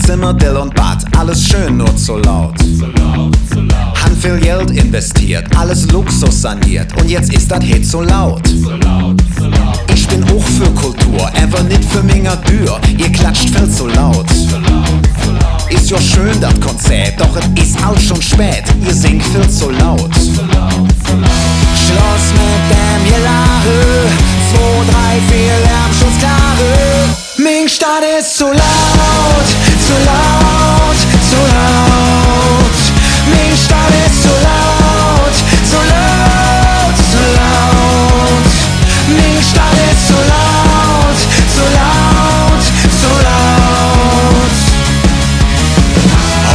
Zimmer, Dill und Bad, alles schön, nur zu laut. Han viel Geld investiert, alles Luxus saniert und jetzt ist das Hit so laut. Ich bin auch für Kultur, aber nicht für Minger Dür, ihr klatscht viel zu laut. Ist ja schön das Konzert, doch es ist auch schon spät, ihr singt viel zu laut. Schluss mit dem Gelache, 2, 3, 4 Lärmschutzklare. Ming Stadt ist zu laut, zu laut, zu laut. Ming Stadt ist zu laut, zu laut, zu laut. Ming Stadt ist zu laut, zu laut, zu laut.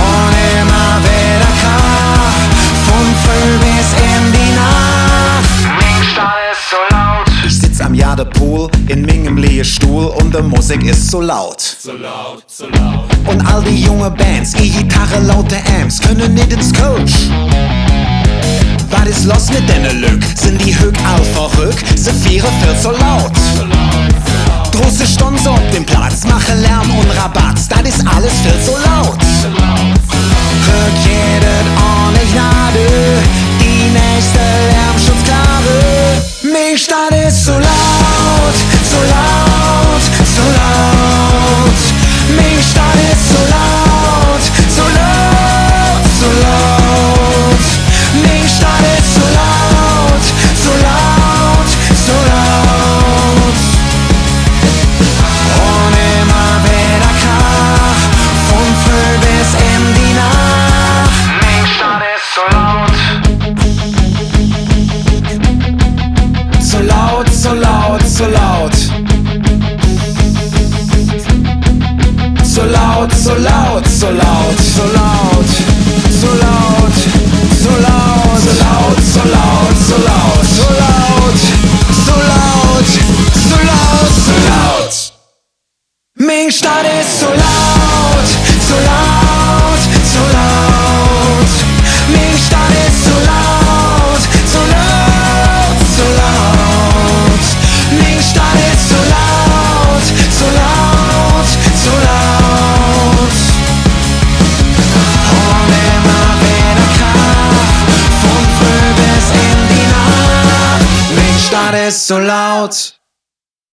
Und immer wieder Krach, von früh bis in die Nacht. Ming Stadt ist so laut. Ich sitz am Jadepool in mingem Lehrstuhl und die Musik ist so laut. So laut, so laut. Und all die junge Bands, E-Gitarre, laute Amps, können nicht ins Coach. Was ist los mit denen Lück? Sind die Höck all verrückt? Sie vieren viel so laut. Große Stunde auf dem Platz, machen Lärm und Rabatz, das ist alles viel so laut. Rück jedet ohne Gnade, die nächste Lärmschutzklare. Ming Stadt ist so laut, so laut, so laut. Ming Stadt ist so laut, so laut, so laut. Ming Stadt ist so laut, so laut, so laut. Und immer wieder Krach, von früh bis in die Nacht. Ming Stadt ist so laut. So laut, so laut, so laut. So laut, so laut, so laut, so laut, so laut, so laut, so laut, so laut, so laut, so laut, so laut, so laut, so laut. Ming Stadt ist so laut, so laut, so laut. Ming Stadt ist so laut, so laut, so laut. Ming Stadt ist so laut, so laut, so laut. Und immer wieder Krach, von früh bis in die Nacht. Ming Stadt ist so laut.